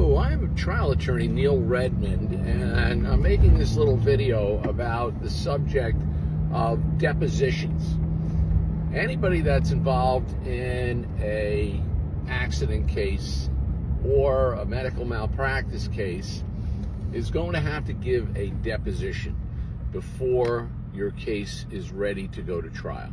Hello, I'm trial attorney Neil Redmond, and I'm making this little video about the subject of depositions. Anybody that's involved in a accident case or a medical malpractice case is going to have to give a deposition before your case is ready to go to trial.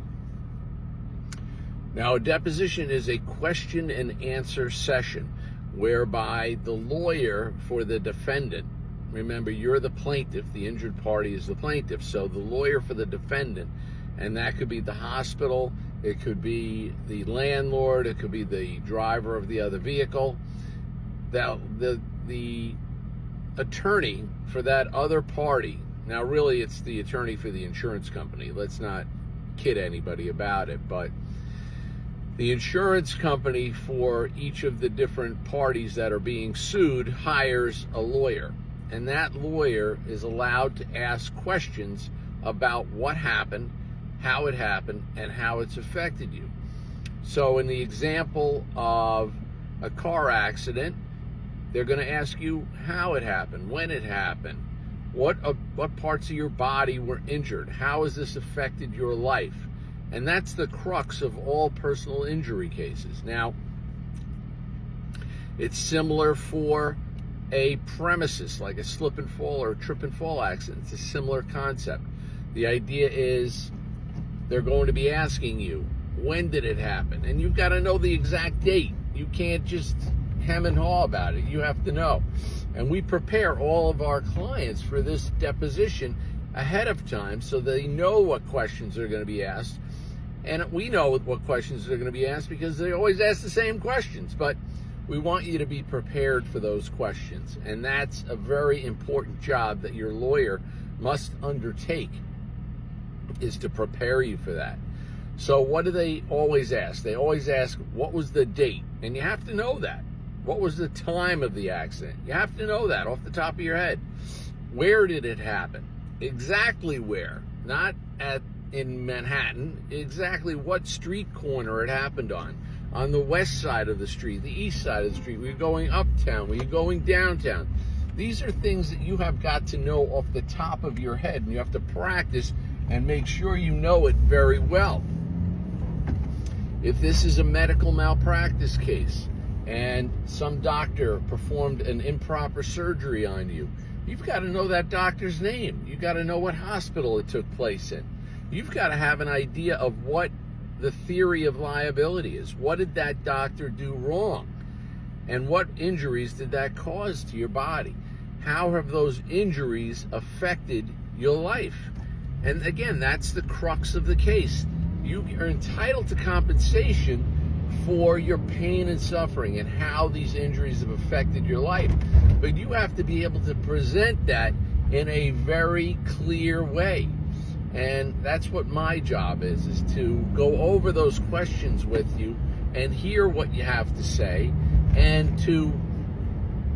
Now, a deposition is a question and answer session whereby the lawyer for the defendant, remember you're the plaintiff, the injured party is the plaintiff, so the lawyer for the defendant, and that could be the hospital, it could be the landlord, it could be the driver of the other vehicle, the attorney for that other party. Now really it's the attorney for the insurance company, let's not kid anybody about it, but the insurance company for each of the different parties that are being sued hires a lawyer, and that lawyer is allowed to ask questions about what happened, how it happened, and how it's affected you. So in the example of a car accident, they're going to ask you how it happened, when it happened, what parts of your body were injured, how has this affected your life. And that's the crux of all personal injury cases. Now, it's similar for a premises, like a slip and fall or a trip and fall accident. It's a similar concept. The idea is they're going to be asking you, when did it happen? And you've got to know the exact date. You can't just hem and haw about it. You have to know. And we prepare all of our clients for this deposition ahead of time so they know what questions are going to be asked. And we know what questions are going to be asked because they always ask the same questions, but we want you to be prepared for those questions. And that's a very important job that your lawyer must undertake, is to prepare you for that. So what do they always ask? They always ask, what was the date? And you have to know that. What was the time of the accident? You have to know that off the top of your head. Where did it happen? Exactly where, not in Manhattan, exactly what street corner it happened on the west side of the street, the east side of the street, were you going uptown, were you going downtown? These are things that you have got to know off the top of your head, and you have to practice and make sure you know it very well. If this is a medical malpractice case and some doctor performed an improper surgery on you, you've got to know that doctor's name. You've got to know what hospital it took place in. You've got to have an idea of what the theory of liability is. What did that doctor do wrong? And what injuries did that cause to your body? How have those injuries affected your life? And again, that's the crux of the case. You are entitled to compensation for your pain and suffering and how these injuries have affected your life. But you have to be able to present that in a very clear way. And that's what my job is to go over those questions with you and hear what you have to say and to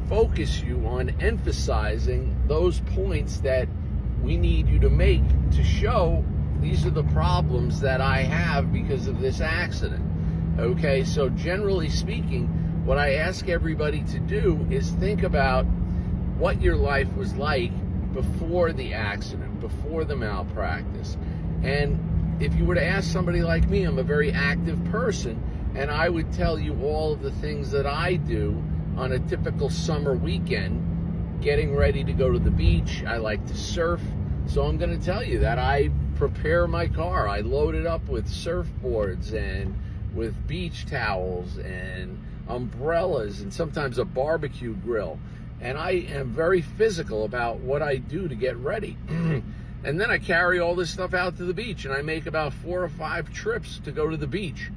focus you on emphasizing those points that we need you to make to show these are the problems that I have because of this accident. Okay, so generally speaking, what I ask everybody to do is think about what your life was like before the accident, before the malpractice. And if you were to ask somebody like me, I'm a very active person, and I would tell you all of the things that I do on a typical summer weekend, getting ready to go to the beach. I like to surf, so I'm going to tell you that I prepare my car. I load it up with surfboards and with beach towels and umbrellas and sometimes a barbecue grill. And I am very physical about what I do to get ready. And then I carry all this stuff out to the beach, and I make about 4 or 5 trips to go to the beach.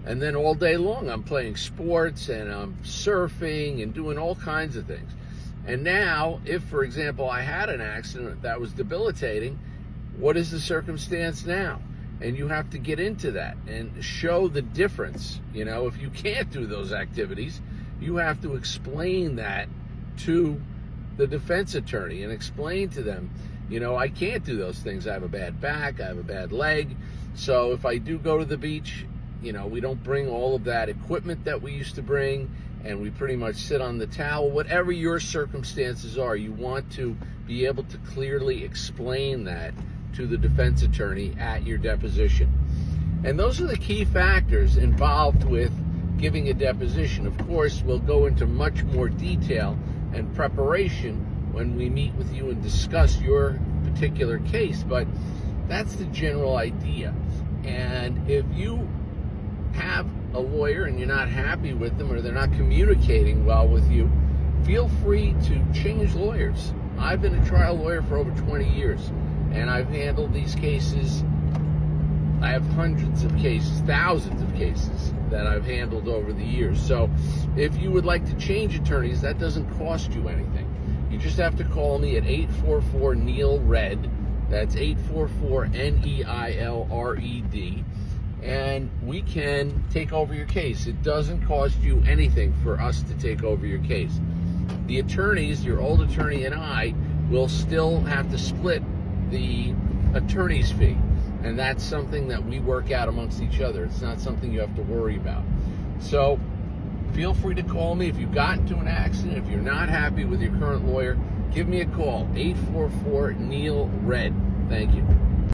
And then all day long I'm playing sports and I'm surfing and doing all kinds of things. And now, if, for example, I had an accident that was debilitating, what is the circumstance now? And you have to get into that and show the difference. You know, if you can't do those activities, you have to explain that to the defense attorney and explain to them, you know, I can't do those things. I have a bad back, I have a bad leg. So if I do go to the beach, you know, we don't bring all of that equipment that we used to bring, and we pretty much sit on the towel. Whatever your circumstances are, you want to be able to clearly explain that to the defense attorney at your deposition. And those are the key factors involved with giving a deposition. Of course, we'll go into much more detail and preparation when we meet with you and discuss your particular case, but that's the general idea. And if you have a lawyer and you're not happy with them, or they're not communicating well with you, feel free to change lawyers. I've been a trial lawyer for over 20 years, and I've handled these cases. I have hundreds of cases, thousands of cases that I've handled over the years. So if you would like to change attorneys, that doesn't cost you anything. You just have to call me at 844-NEIL-RED. That's 844-NEILRED. And we can take over your case. It doesn't cost you anything for us to take over your case. The attorneys, your old attorney and I, will still have to split the attorney's fee. And that's something that we work out amongst each other. It's not something you have to worry about. So feel free to call me if you've gotten into an accident. If you're not happy with your current lawyer, give me a call, 844-NEIL-RED. Thank you.